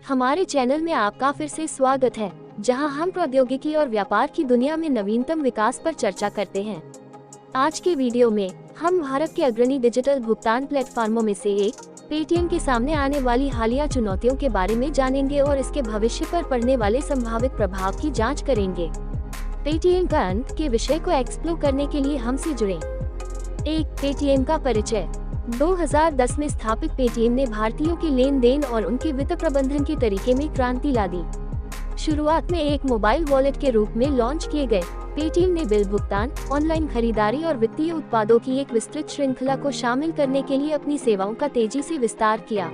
हमारे चैनल में आपका फिर से स्वागत है, जहां हम प्रौद्योगिकी और व्यापार की दुनिया में नवीनतम विकास पर चर्चा करते हैं। आज के वीडियो में हम भारत के अग्रणी डिजिटल भुगतान प्लेटफॉर्मों में से एक पेटीएम के सामने आने वाली हालिया चुनौतियों के बारे में जानेंगे और इसके भविष्य पर पड़ने वाले संभावित प्रभाव की जांच करेंगे। पेटीएम का अंत के विषय को एक्सप्लोर करने के लिए हमसे जुड़ें। पेटीएम का परिचय। 2010 में स्थापित पेटीएम ने भारतीयों के लेन देन और उनके वित्त प्रबंधन के तरीके में क्रांति ला दी। शुरुआत में एक मोबाइल वॉलेट के रूप में लॉन्च किए गए पेटीएम ने बिल भुगतान, ऑनलाइन खरीदारी और वित्तीय उत्पादों की एक विस्तृत श्रृंखला को शामिल करने के लिए अपनी सेवाओं का तेजी से विस्तार किया।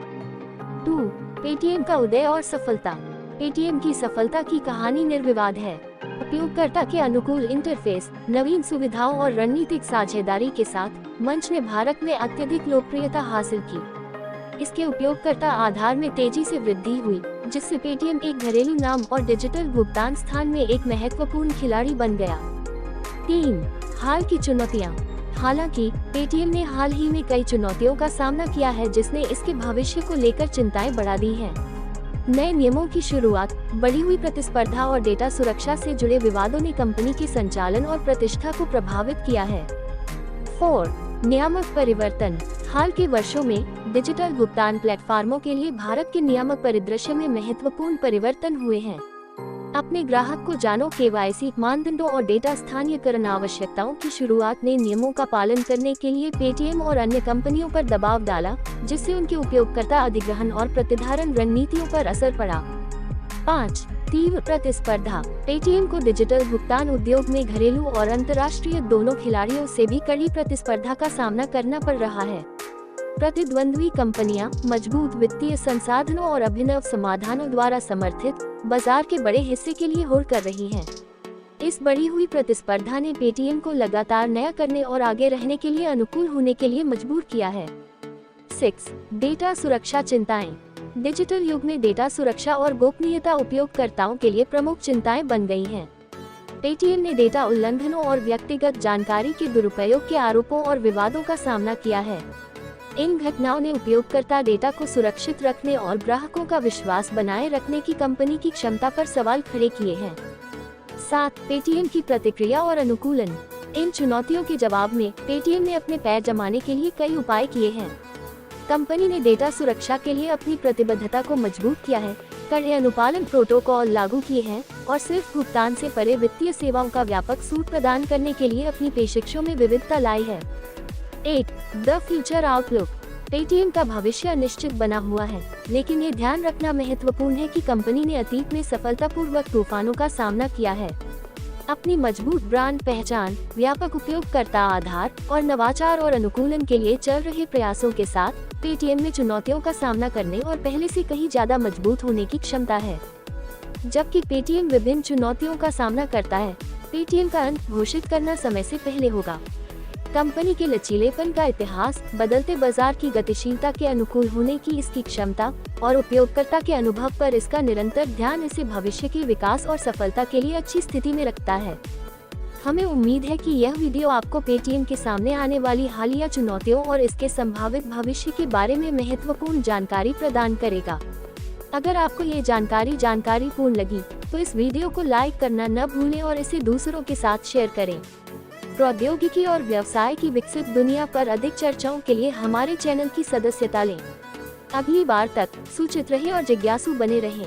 2. पेटीएम का उदय और सफलता। पेटीएम की सफलता की कहानी निर्विवाद है। उपयोगकर्ता के अनुकूल इंटरफेस, नवीन सुविधाओं और रणनीतिक साझेदारी के साथ मंच ने भारत में अत्यधिक लोकप्रियता हासिल की। इसके उपयोगकर्ता आधार में तेजी से वृद्धि हुई, जिससे पेटीएम एक घरेलू नाम और डिजिटल भुगतान स्थान में एक महत्वपूर्ण खिलाड़ी बन गया। 3. हाल की चुनौतियां। हालांकि पेटीएम ने हाल ही में कई चुनौतियों का सामना किया है, जिसने इसके भविष्य को लेकर चिंताएं बढ़ा दी हैं। नए नियमों की शुरुआत, बढ़ी हुई प्रतिस्पर्धा और डेटा सुरक्षा से जुड़े विवादों ने कंपनी के संचालन और प्रतिष्ठा को प्रभावित किया है। 4. नियामक परिवर्तन। हाल के वर्षों में डिजिटल भुगतान प्लेटफॉर्मों के लिए भारत के नियामक परिदृश्य में महत्वपूर्ण परिवर्तन हुए हैं। अपने ग्राहक को जानो केवाईसी मानदंडों और डेटा स्थानीयकरण आवश्यकताओं की शुरुआत ने नियमों का पालन करने के लिए पेटीएम और अन्य कंपनियों पर दबाव डाला, जिससे उनके उपयोगकर्ता अधिग्रहण और प्रतिधारण रणनीतियों पर असर पड़ा। 5. तीव्र प्रतिस्पर्धा। पेटीएम को डिजिटल भुगतान उद्योग में घरेलू और अंतर्राष्ट्रीय दोनों खिलाड़ियों से भी कड़ी प्रतिस्पर्धा का सामना करना पड़ रहा है। प्रतिद्वंद्वी कंपनियां मजबूत वित्तीय संसाधनों और अभिनव समाधानों द्वारा समर्थित बाजार के बड़े हिस्से के लिए होड़ कर रही हैं। इस बढ़ी हुई प्रतिस्पर्धा ने पेटीएम को लगातार नया करने और आगे रहने के लिए अनुकूल होने के लिए मजबूर किया है। 6. डेटा सुरक्षा चिंताएं। डिजिटल युग में डेटा सुरक्षा और गोपनीयता उपयोगकर्ताओं के लिए प्रमुख चिंताएं बन गई हैं। पेटीएम ने डेटा उल्लंघनों और व्यक्तिगत जानकारी के दुरुपयोग के आरोपों और विवादों का सामना किया है। इन घटनाओं ने उपयोगकर्ता डेटा को सुरक्षित रखने और ग्राहकों का विश्वास बनाए रखने की कंपनी की क्षमता पर सवाल खड़े किए हैं। 7. पेटीएम की प्रतिक्रिया और अनुकूलन। इन चुनौतियों के जवाब में पेटीएम ने अपने पैर जमाने के लिए कई उपाय किए हैं। कंपनी ने डेटा सुरक्षा के लिए अपनी प्रतिबद्धता को मजबूत किया है, कड़े अनुपालन प्रोटोकॉल लागू किए हैं और सिर्फ भुगतान से परे वित्तीय सेवाओं का व्यापक सूट प्रदान करने के लिए अपनी पेशकशों में विविधता लाई है। 8. The future outlook. पेटीएम का भविष्य अनिश्चित बना हुआ है, लेकिन ये ध्यान रखना महत्वपूर्ण है कि कंपनी ने अतीत में सफलतापूर्वक तूफानों का सामना किया है। अपनी मजबूत ब्रांड पहचान, व्यापक उपयोगकर्ता आधार और नवाचार और अनुकूलन के लिए चल रहे प्रयासों के साथ पेटीएम में चुनौतियों का सामना करने और पहले से कहीं ज्यादा मजबूत होने की क्षमता है। जबकि पेटीएम विभिन्न चुनौतियों का सामना करता है, पेटीएम का अंत घोषित करना समय से पहले होगा। कंपनी के लचीलेपन का इतिहास, बदलते बाजार की गतिशीलता के अनुकूल होने की इसकी क्षमता और उपयोगकर्ता के अनुभव पर इसका निरंतर ध्यान इसे भविष्य के विकास और सफलता के लिए अच्छी स्थिति में रखता है। हमें उम्मीद है कि यह वीडियो आपको पेटीएम के सामने आने वाली हालिया चुनौतियों और इसके संभावित भविष्य के बारे में महत्वपूर्ण जानकारी प्रदान करेगा। अगर आपको ये जानकारी पूर्ण लगी, तो इस वीडियो को लाइक करना न भूलें और इसे दूसरों के साथ शेयर करें। प्रौद्योगिकी और व्यवसाय की विकसित दुनिया पर अधिक चर्चाओं के लिए हमारे चैनल की सदस्यता लें। अगली बार तक सूचित रहें और जिज्ञासु बने रहें।